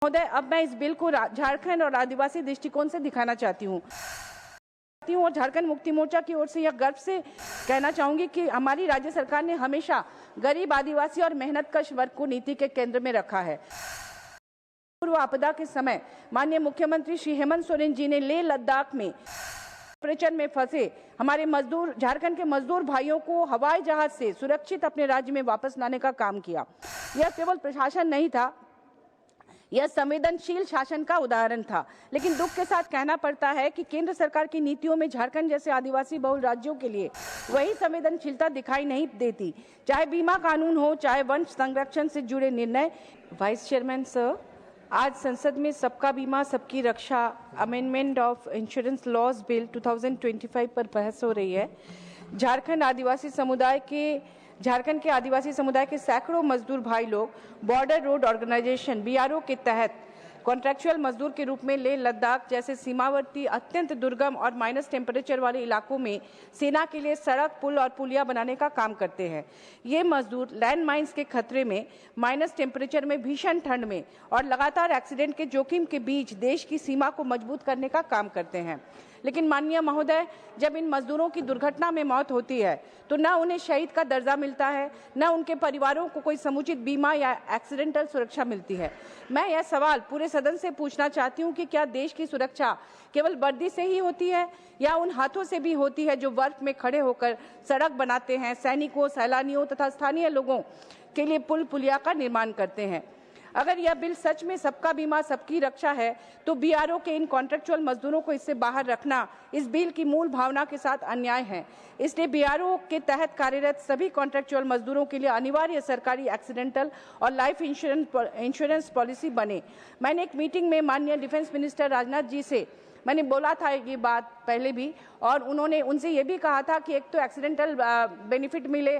महोदय, अब मैं इस बिल को झारखंड और आदिवासी दृष्टिकोण से दिखाना चाहती हूँ और झारखंड मुक्ति मोर्चा की ओर से यह गर्व से कहना चाहूंगी कि हमारी राज्य सरकार ने हमेशा गरीब, आदिवासी और मेहनतकश वर्ग को नीति के केंद्र में रखा है। पूर्व आपदा के समय माननीय मुख्यमंत्री श्री हेमंत सोरेन जी ने लेह लद्दाख में ऑपरेशन में फंसे हमारे मजदूर, झारखंड के मजदूर भाइयों को हवाई जहाज से सुरक्षित अपने राज्य में वापस लाने का काम किया। यह केवल प्रशासन नहीं था, यह संवेदनशील शासन का उदाहरण था। लेकिन दुख के साथ कहना पड़ता है कि केंद्र सरकार की नीतियों में झारखंड जैसे आदिवासी बहुल राज्यों के लिए वही संवेदनशीलता दिखाई नहीं देती, चाहे बीमा कानून हो, चाहे वंश संरक्षण से जुड़े निर्णय। वाइस चेयरमैन सर, आज संसद में सबका बीमा सबकी रक्षा amendment of insurance laws bill 2025 पर बहस हो रही है। झारखंड के आदिवासी समुदाय के सैकड़ों मजदूर भाई लोग बॉर्डर रोड ऑर्गेनाइजेशन BRO के तहत कॉन्ट्रैक्चुअल मजदूर के रूप में लेह लद्दाख जैसे सीमावर्ती अत्यंत दुर्गम और माइनस टेम्परेचर वाले इलाकों में सेना के लिए सड़क, पुल और पुलिया बनाने का काम करते हैं। ये मजदूर लैंड माइंस के खतरे में, माइनस टेम्परेचर में, भीषण ठंड में और लगातार एक्सीडेंट के जोखिम के बीच देश की सीमा को मजबूत करने का काम करते हैं। लेकिन माननीय महोदय, जब इन मजदूरों की दुर्घटना में मौत होती है तो न उन्हें शहीद का दर्जा मिलता है, न उनके परिवारों को कोई समुचित बीमा या एक्सीडेंटल सुरक्षा मिलती है। मैं यह सवाल पूरे सदन से पूछना चाहती हूं कि क्या देश की सुरक्षा केवल वर्दी से ही होती है या उन हाथों से भी होती है जो वर्फ में खड़े होकर सड़क बनाते हैं, सैनिकों, सैलानियों तथा स्थानीय लोगों के लिए पुल पुलिया का निर्माण करते हैं। अगर यह बिल सच में सबका बीमा सबकी रक्षा है तो BRO के इन कॉन्ट्रैक्चुअल मजदूरों को इससे बाहर रखना इस बिल की मूल भावना के साथ अन्याय है। इसलिए BRO के तहत कार्यरत सभी कॉन्ट्रैक्चुअल मजदूरों के लिए अनिवार्य सरकारी एक्सीडेंटल और लाइफ इंश्योरेंस पॉलिसी बने। मैंने एक मीटिंग में माननीय डिफेंस मिनिस्टर राजनाथ जी से मैंने बोला था ये बात पहले भी, और उन्होंने उनसे ये भी कहा था कि एक तो एक्सीडेंटल बेनिफिट मिले,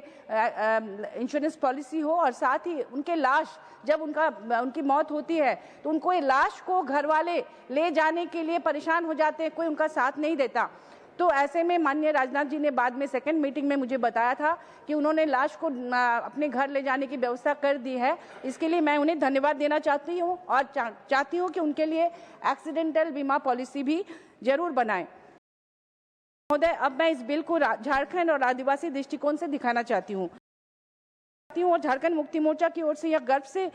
इंश्योरेंस पॉलिसी हो, और साथ ही उनके लाश जब उनकी मौत होती है तो उनको ये लाश को घर वाले ले जाने के लिए परेशान हो जाते हैं, कोई उनका साथ नहीं देता। तो ऐसे में माननीय राजनाथ जी ने बाद में सेकंड मीटिंग में मुझे बताया था कि उन्होंने लाश को अपने घर ले जाने की व्यवस्था कर दी है। इसके लिए मैं उन्हें धन्यवाद देना चाहती हूँ और चाहती हूँ कि उनके लिए एक्सीडेंटल बीमा पॉलिसी भी जरूर बनाएं। महोदय, अब मैं इस बिल को झारखंड और आदिवासी दृष्टिकोण से दिखाना चाहती हूँ और झारखंड मुक्ति मोर्चा की ओर से यह गर्व से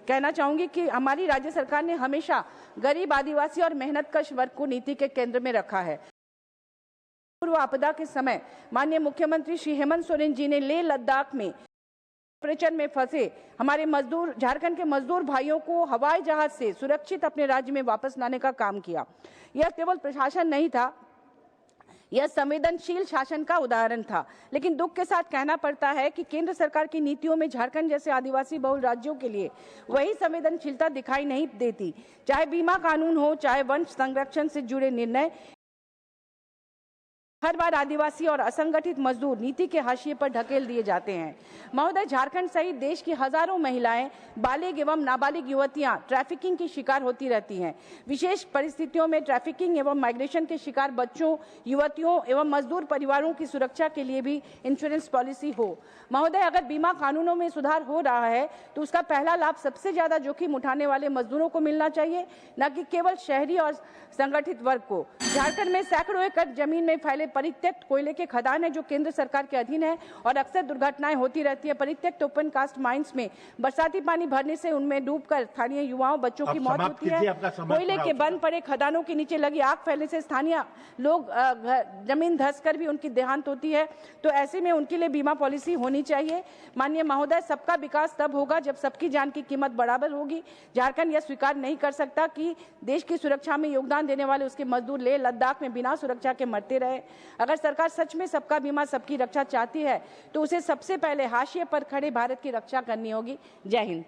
कहना चाहूंगी कि हमारी राज्य सरकार ने हमेशा गरीब, आदिवासी और मेहनतकश वर्ग को नीति के केंद्र में रखा है। पूर्व आपदा के समय माननीय मुख्यमंत्री श्री हेमंत सोरेन जी ने लेह लद्दाख में ऑपरेशन में फंसे हमारे मजदूर, झारखंड के मजदूर भाइयों को हवाई जहाज से सुरक्षित अपने राज्य में वापस लाने का काम किया। यह केवल प्रशासन नहीं था, यह संवेदनशील शासन का उदाहरण था। लेकिन दुख के साथ कहना पड़ता है कि केंद्र सरकार की नीतियों में झारखंड जैसे आदिवासी बहुल राज्यों के लिए वही संवेदनशीलता दिखाई नहीं देती, चाहे बीमा कानून हो, चाहे वंश संरक्षण से जुड़े निर्णय। हर बार आदिवासी और असंगठित मजदूर नीति के हाशिए पर ढकेल दिए जाते हैं। महोदय, झारखंड सहित देश की हजारों महिलाएं, बालिग एवं नाबालिग युवतियां ट्रैफिकिंग की शिकार होती रहती हैं। विशेष परिस्थितियों में ट्रैफिकिंग एवं माइग्रेशन के शिकार बच्चों, युवतियों एवं मजदूर परिवारों की सुरक्षा के लिए भी इंश्योरेंस पॉलिसी हो। महोदय, अगर बीमा कानूनों में सुधार हो रहा है तो उसका पहला लाभ सबसे ज्यादा जोखिम उठाने वाले मजदूरों को मिलना चाहिए, न कि केवल शहरी और संगठित वर्ग को। झारखंड में सैकड़ों एकड़ जमीन में फैले परित्यक्त कोयले के खदान है जो केंद्र सरकार के अधीन है और अक्सर दुर्घटनाएं होती रहती है। परित्यक्त ओपन कास्ट माइंस में बरसाती पानी भरने से उनमें डूबकर स्थानीय युवाओं, बच्चों की मौत होती है। कोयले के बंद पड़े खदानों के नीचे लगी आग फैलने से स्थानीय लोग जमीन धंसकर भी उनकी देहांत होती है। तो ऐसे में उनके लिए बीमा पॉलिसी होनी चाहिए। माननीय महोदय, सबका विकास तब होगा जब सबकी जान की कीमत बराबर होगी। झारखंड यह स्वीकार नहीं कर सकता कि देश की सुरक्षा में योगदान देने वाले उसके मजदूर लेह लद्दाख में बिना सुरक्षा के मरते रहे। अगर सरकार सच में सबका बीमा सबकी रक्षा चाहती है तो उसे सबसे पहले हाशिए पर खड़े भारत की रक्षा करनी होगी। जय हिंद।